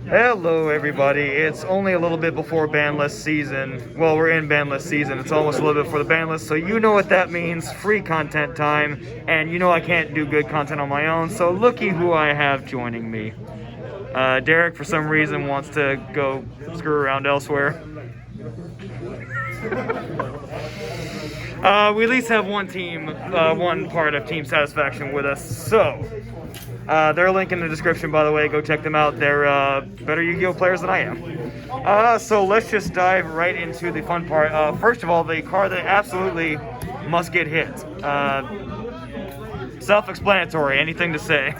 Hello everybody, it's only a little bit before Banlist season. Well, we're in Banlist season, it's almost a little bit before the Banlist, so you know what that means, free content time, and you know I can't do good content on my own, so looky who I have joining me. Derek, for some reason, wants to go screw around elsewhere. We at least have one part of Team Satisfaction with us, so they're a link in the description, by the way. Go check them out. They're better Yu-Gi-Oh players than I am. So let's just dive right into the fun part. First of all, the card that absolutely must get hit. Self-explanatory. Anything to say?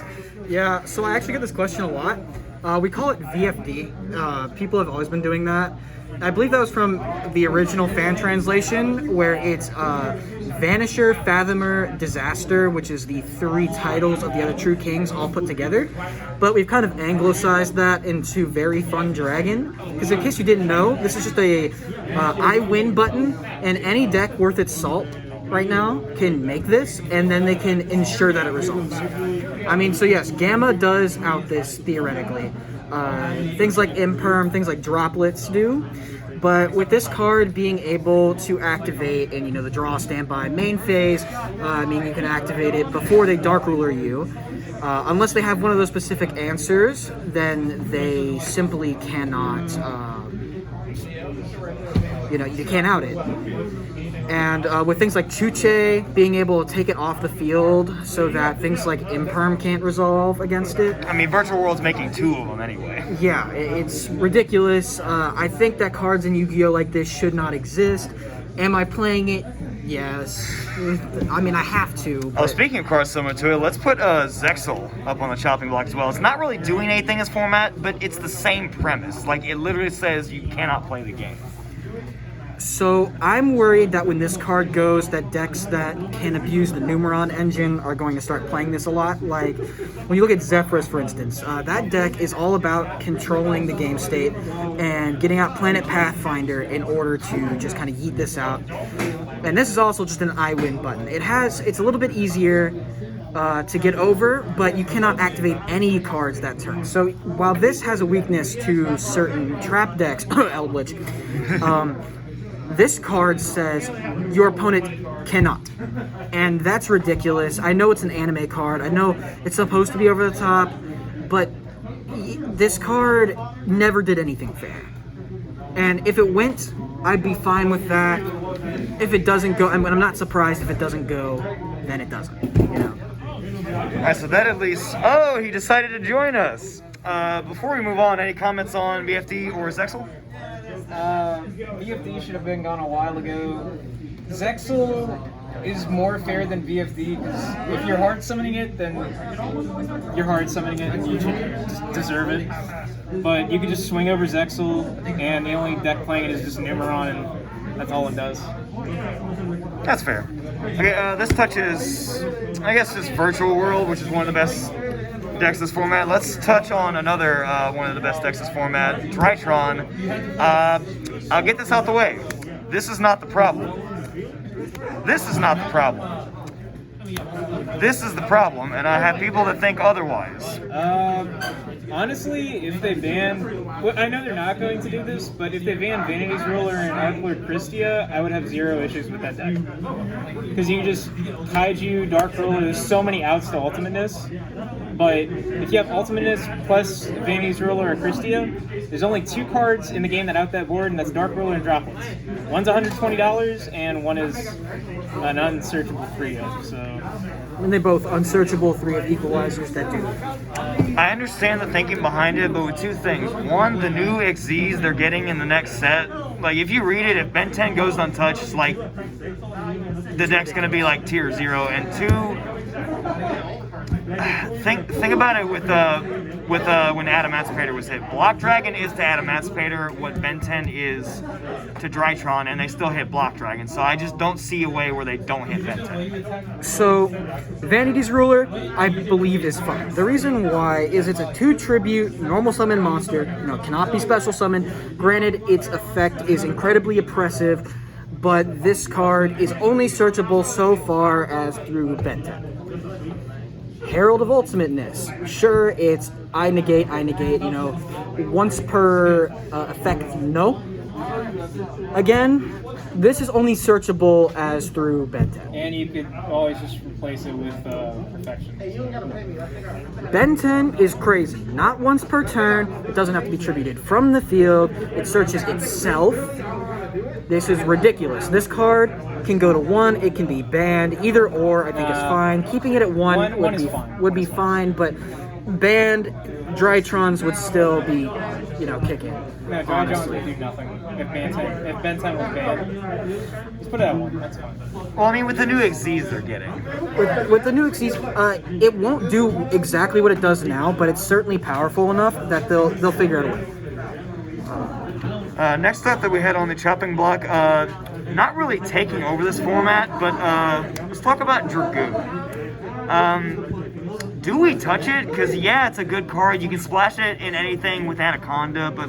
Yeah, so I actually get this question a lot. We call it VFD. People have always been doing that. I believe that was from the original fan translation, where it's Vanisher, Fathomer, Disaster, which is the three titles of the other True Kings all put together. But we've kind of anglicized that into Very Fun Dragon. Because in case you didn't know, this is just a I win button, and any deck worth its salt right now can make this, and then they can ensure that it resolves. I mean, so yes, Gamma does out this theoretically. Things like Imperm, things like Droplets do. But with this card being able to activate in, the draw standby main phase, I mean, you can activate it before they Dark Ruler you. Unless they have one of those specific answers, then they simply cannot, you can't out it. And with things like Chuche, being able to take it off the field so that things like Imperm can't resolve against it. I mean, Virtual World's making two of them anyway. Yeah, it's ridiculous. I think that cards in Yu-Gi-Oh! Like this should not exist. Am I playing it? Yes. I mean, I have to. But... Oh, speaking of cards similar to it, let's put Zexal up on the chopping block as well. It's not really doing anything in this format, but it's the same premise. Like, it literally says you cannot play the game. So I'm worried that when this card goes, that decks that can abuse the Numeron engine are going to start playing this a lot. Like, when you look at Zephyrus, for instance, that deck is all about controlling the game state and getting out Planet Pathfinder in order to just kind of yeet this out. And this is also just an I win button. It's a little bit easier to get over, but you cannot activate any cards that turn. So while this has a weakness to certain trap decks, Eldritch, this card says your opponent cannot. And that's ridiculous. I know it's an anime card. I know it's supposed to be over the top, but this card never did anything fair. And if it went, I'd be fine with that. If it doesn't go, I'm not surprised if it doesn't go, then it doesn't. Alright, so that at least... Oh, he decided to join us. Before we move on, any comments on BFD or Zexal? VFD should have been gone a while ago. Zexal is more fair than VFD because if you're hard summoning it, then you're hard summoning it and you should deserve it. But you can just swing over Zexal, and the only deck playing it is just Numeron, and that's all it does. That's fair. Okay, this touches, I guess, this Virtual World, which is one of the best decks this format. Let's touch on another one of the best decks this format, Drytron. I'll get this out the way. This is not the problem. This is not the problem. This is the problem, and I have people that think otherwise. Honestly, if they ban... Well, I know they're not going to do this, but if they ban Vanity's Ruler and Arclord Christia, I would have zero issues with that deck. Because you can just Kaiju, Dark Ruler, there's so many outs to Ultimateness. But if you have Ultimateness plus Vanity's Ruler or Christia, there's only two cards in the game that out that board, and that's Dark Ruler and Droplets. One's $120, and one is an unsearchable 3-of, so... And they both unsearchable 3-of equalizers that do. I understand the thinking behind it, but with two things. One, the new XZs they're getting in the next set. Like, if you read it, if Ben 10 goes untouched, it's like, the deck's going to be like tier 0. And two, think about it with when Adamantipator was hit. Block Dragon is to Adamantipator what Ben 10 is to Drytron, and they still hit Block Dragon. So I just don't see a way where they don't hit Ben 10. So Vanity's Ruler, I believe, is fine. The reason why is it's a 2 tribute normal summon monster. Cannot be special summoned. Granted, its effect is incredibly oppressive, but this card is only searchable so far as through Ben 10. Herald of Ultimateness. Sure, it's I negate, once per effect, no. Again, this is only searchable as through Ben 10. And you could always just replace it with Perfection. Ben 10 is crazy. Not once per turn. It doesn't have to be tributed from the field. It searches itself. This is ridiculous. This card can go to 1. It can be banned. Either or, I think is fine. Keeping it at 1 would be fine, but banned Drytrons would still be, kicking. No, Drytrons would do nothing if Ben 10 was banned. Just put it at 1. That's fine. Well, I mean, with the new XZs they're getting. With the new XZs, it won't do exactly what it does now, but it's certainly powerful enough that they'll figure out a way. Next up that we had on the chopping block, not really taking over this format, but let's talk about Dragoo. Do we touch it? Because, yeah, it's a good card. You can splash it in anything with Anaconda, but,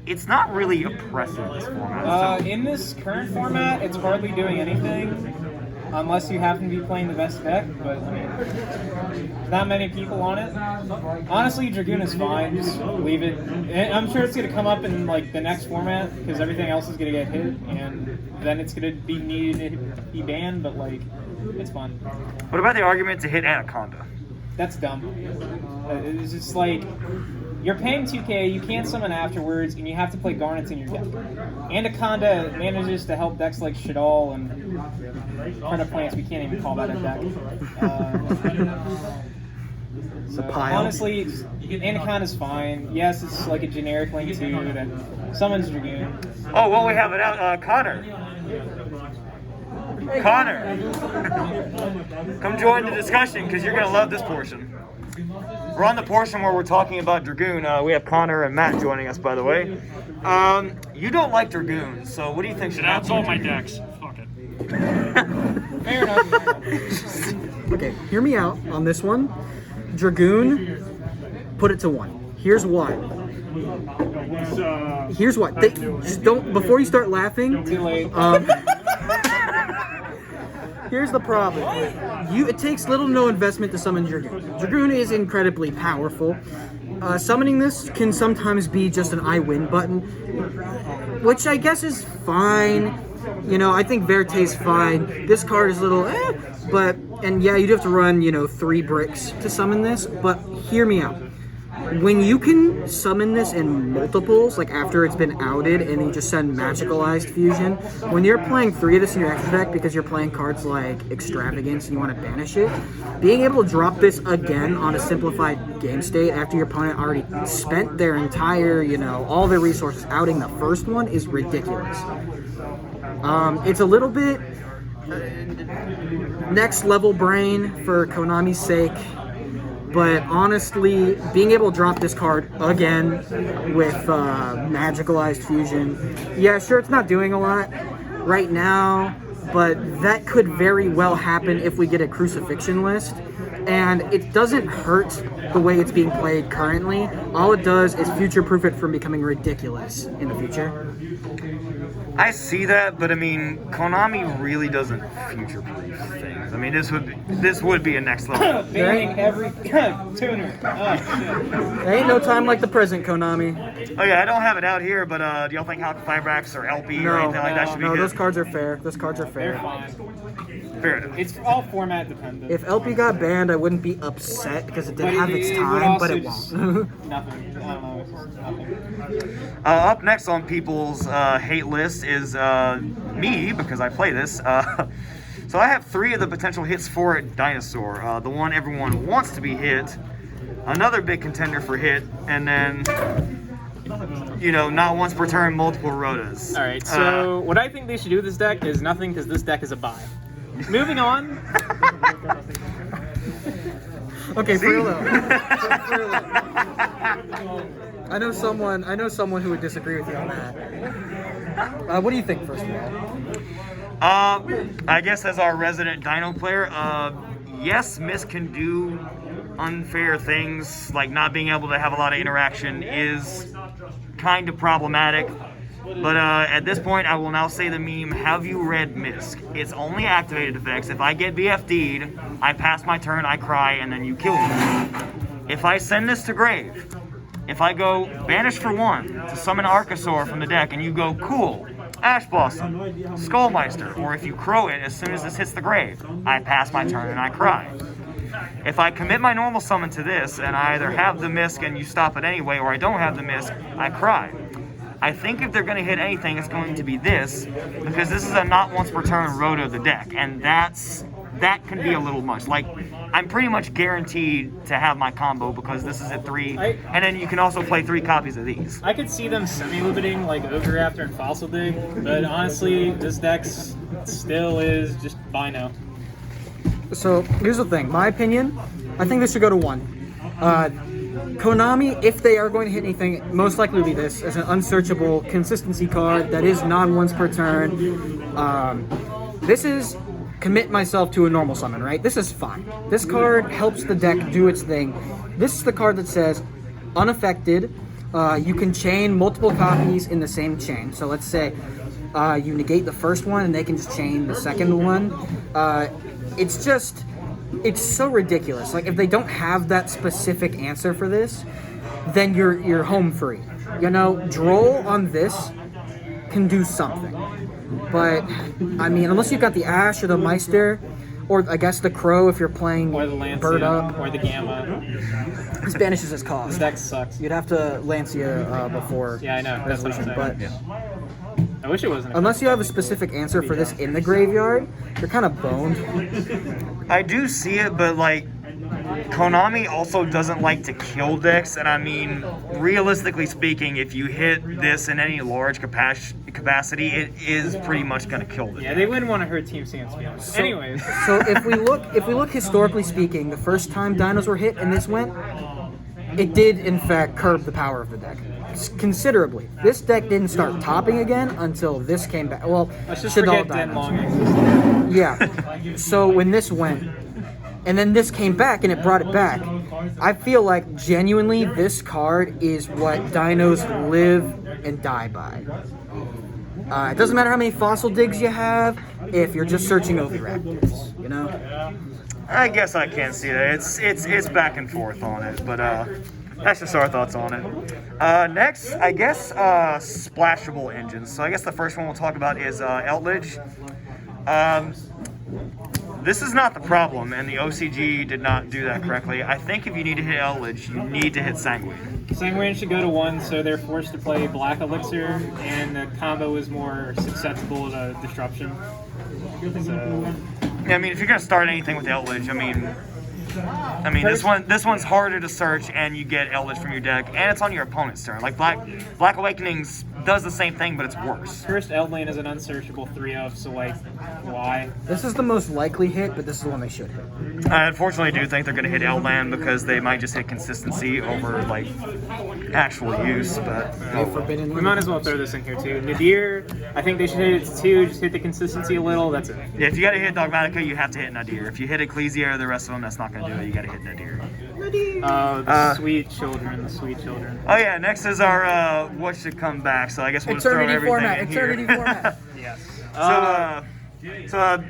it's not really oppressive in this format. In this current format, it's hardly doing anything, unless you happen to be playing the best deck, but, not many people on it. Honestly, Dragoon is fine. Just leave it. And I'm sure it's going to come up in, the next format, because everything else is going to get hit, and then it's going to be needed to be banned, but, it's fun. What about the argument to hit Anaconda? That's dumb. It's just you're paying 2K, you can't summon afterwards, and you have to play Garnets in your deck. Anaconda manages to help decks like Shadal and Heart of Plants. We can't even call that a deck. Honestly, Anaconda's fine. Yes, it's a generic link 2 that summons Dragoon. Oh, well, we have it out. Connor. Come join the discussion because you're going to love this portion. We're on the portion where we're talking about Dragoon. We have Connor and Matt joining us, by the way. You don't like Dragoon, so what do you think should happen? That's all my decks. Fuck it. Fair enough. Okay, hear me out on this one. Dragoon, put it to 1. Here's why. Here's why. Just don't, before you start laughing. Too late. Here's the problem. It takes little to no investment to summon Dragoon. Dragoon is incredibly powerful. Summoning this can sometimes be just an I win button, which I guess is fine. I think Verte's fine. This card is a little and yeah, you'd have to run, 3 bricks to summon this, but hear me out. When you can summon this in multiples, after it's been outed, and you just send Magicalized Fusion, when you're playing 3 of this in your extra deck because you're playing cards like Extravagance and you want to banish it, being able to drop this again on a simplified game state after your opponent already spent their entire, all their resources outing the first one is ridiculous. It's a little bit next level brain for Konami's sake. But honestly, being able to drop this card again with Magicalized Fusion, yeah, sure, it's not doing a lot right now, but that could very well happen if we get a Crucifixion list. And it doesn't hurt the way it's being played currently. All it does is future-proof it from becoming ridiculous in the future. I see that, but Konami really doesn't future-proof things. This would be a next level. Banning every tuner. Oh, shit. There ain't no time like the present, Konami. Oh yeah, I don't have it out here, but do y'all think Halka Fibrax or LP or anything like that should be good? Those cards are fair. They're fine. Fair enough. It's all format dependent. If LP got banned, I wouldn't be upset because it did have its time, but it won't. Nothing. I don't know. It's just nothing. Up next on people's hate list is me, because I play this. So I have 3 of the potential hits for Dinosaur. The one everyone wants to be hit, another big contender for hit, and then, not once per turn, multiple Rotas. Alright, so what I think they should do with this deck is nothing, because this deck is a buy. Moving on. Okay, for real though. I know someone who would disagree with you on that. What do you think, first of all? I guess as our resident Dino player, yes, Mist can do unfair things, like not being able to have a lot of interaction is kind of problematic. But at this point, I will now say the meme, have you read Misk? It's only activated effects. If I get BFD'd, I pass my turn, I cry, and then you kill me. If I send this to grave, if I go banish for 1 to summon Archosaur from the deck, and you go cool, Ash Blossom, Skullmeister, or if you crow it as soon as this hits the grave, I pass my turn and I cry. If I commit my normal summon to this, and I either have the Misk and you stop it anyway, or I don't have the Misk, I cry. I think if they're going to hit anything, it's going to be this, because this is a not once per turn roto of the deck, and that can be a little much. Like, I'm pretty much guaranteed to have my combo because this is at 3, and then you can also play 3 copies of these. I could see them semi-limiting like Ogre Raptor and Fossil Dig, but honestly, this deck still is just buy now. So here's the thing. My opinion, I think this should go to 1. Konami, if they are going to hit anything, most likely will be this as an unsearchable consistency card that is non-once per turn. This is commit myself to a normal summon, right? This is fine. This card helps the deck do its thing. This is the card that says unaffected. You can chain multiple copies in the same chain. So let's say you negate the first one and they can just chain the second one. It's so ridiculous. Like, if they don't have that specific answer for this, then you're home free. You know, Droll on this can do something. But, I mean, unless you've got the Ash or the Meister, or I guess the Crow if you're playing Or the Lancia, Bird Up. or the Gamma. This banishes its cost. This deck sucks. You'd have to Lancia before Yeah, I know. That's what I'm resolution, saying. but I wish it wasn't. unless you have a specific answer for this in the graveyard, you're kind of boned. I do see it, but like, Konami also doesn't like to kill decks, and I mean, realistically speaking, if you hit this in any large capacity, it is pretty much going to kill the Yeah, deck. they wouldn't want to hurt Team Sans, to be honest. Anyways, So if we look historically speaking, the first time dinos were hit and this went, it did in fact curb the power of the deck considerably. This deck didn't start topping again until this came back. Well, let's just Shaddoll forget Den dinos. Long existed. Yeah. So when this went, and then this came back and it brought it back, I feel like genuinely this card is what dinos live and die by. It doesn't matter how many fossil digs you have if you're just searching Oviraptors, you know? I guess I can see that. It's back and forth on it, but that's just our thoughts on it. Next, I guess Splashable Engines. So I guess the first one we'll talk about is Eldritch. This is not the problem, and the OCG did not do that correctly. I think if you need to hit Eldritch, you need to hit Sanguine. Sanguine should go to 1, so they're forced to play Black Elixir, and the combo is more susceptible to disruption. So, I mean, if you're gonna start anything with Eldritch, I mean, this one's harder to search, and you get Eldritch from your deck, and it's on your opponent's turn. Like Black Awakenings does the same thing, but it's worse. first Eldlane is an unsearchable 3-of, so like, why? This is the most likely hit, but this is the one they should hit. I unfortunately do think they're gonna hit Eldland because they might just hit consistency over like actual use, but Forbidden. We might as well throw this in here too. Nadir, I think they should hit it to 2, just hit the consistency a little, that's it. yeah, if you gotta hit Dogmatica, you have to hit Nadir. If you hit Ecclesia or the rest of them, that's not gonna do it. You gotta hit Nadir. Oh, the sweet children, the sweet children. Oh yeah, next is our what should come back. So I guess we'll just throw everything in here. format. Yes. So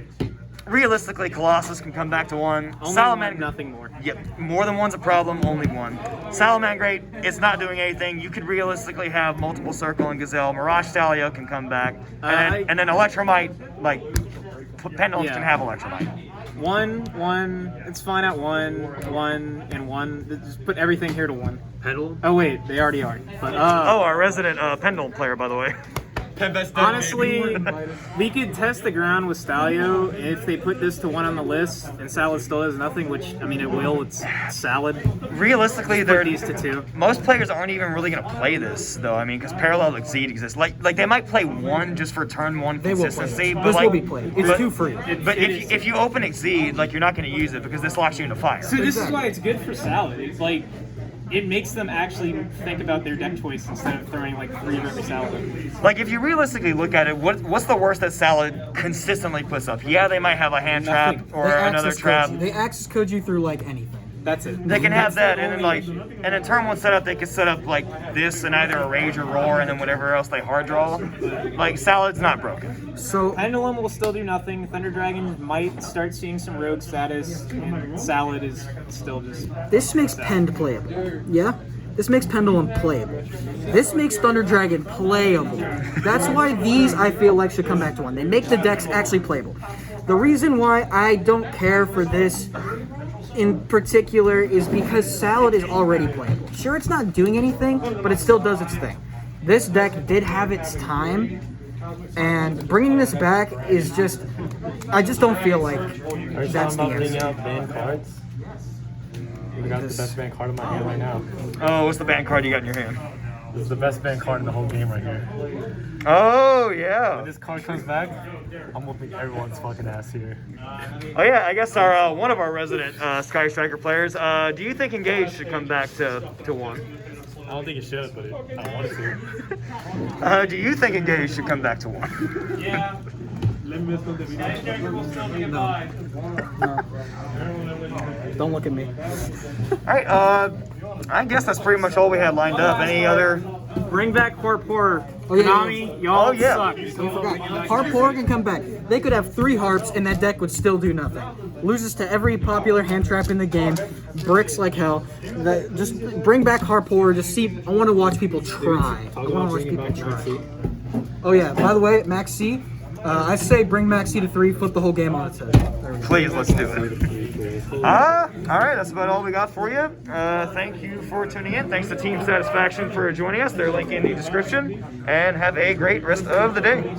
realistically, Colossus can come back to 1. Only Salamander, one, nothing more. Yep, more than one's a problem. Only 1. Salamangreat, it's not doing anything. You could realistically have multiple Circle and Gazelle. Mirage Stalio can come back, and then Electromite, like Pendulums Yeah. can have Electromite. 1, it's fine at 1, and 1. Just put everything here to 1. Pedal. Oh wait, they already are. But Oh, our resident Pendulum player, by the way. honestly, we could test the ground with Stalio if they put this to 1 on the list, and Salad still has nothing. Which I mean, it will. It's Salad. Realistically, Put they're these to 2. most players aren't even really going to play this, though. I mean, because Parallel Exceed exists. Like they might play 1 just for turn 1 They will play consistency, this. but This like will be played. It's but- too free. But It is. if you open Exceed, like you're not going to use it because this locks you into fire. So this is why it's good for Salad. It's like it makes them actually think about their deck choice instead of throwing like 3 of every Salad. Like if you realistically look at it, what's the worst that Salad consistently puts up? Yeah, they might have a hand trap or They another access trap. code you. They access code you through like anything. That's it. They can have that, and then like, and in turn one setup, they can set up like this and either a rage or roar, and then whatever else they hard draw. Like Salad's not broken. So Pendulum will still do nothing. Thunder Dragon might start seeing some rogue status. And Salad is still just. this makes Pend playable. Yeah? This makes Pendulum playable. This makes Thunder Dragon playable. That's why these, I feel like, should come back to 1. They make the decks actually playable. The reason why I don't care for this in particular is because Salad is already playable. Sure, it's not doing anything, but it still does its thing. This deck did have its time, and bringing this back is just, I just don't feel like that's the answer. Out banned cards? You got the best banned card in my hand right now. Oh, what's the banned card you got in your hand? This is the best banned card in the whole game right here. Oh yeah. When this card comes back, I'm whooping everyone's fucking ass here. Oh yeah, I guess our one of our resident Sky Striker players. Do you think Engage should come back to 1? I don't think it should, but I don't want it to. Do you think Engage should come back to 1? Yeah. Don't look at me. All right. I guess that's pretty much all we had lined up. Any other? Bring back Corp Horror. Oh, yeah, Konami, y'all Oh, yeah. suck. You forgot. Harpor can come back. They could have 3 harps and that deck would still do nothing. Loses to every popular hand trap in the game. Bricks like hell. Just bring back Harpor. Just see. I want to watch people try. I want to watch people try. Oh yeah. By the way, Max C. I say bring Max C to 3. Flip the whole game on its head. There we go. Please, let's do it. All right, that's about all we got for you. Thank you for tuning in. Thanks to Team Satisfaction for joining us. Their link in the description. And have a great rest of the day.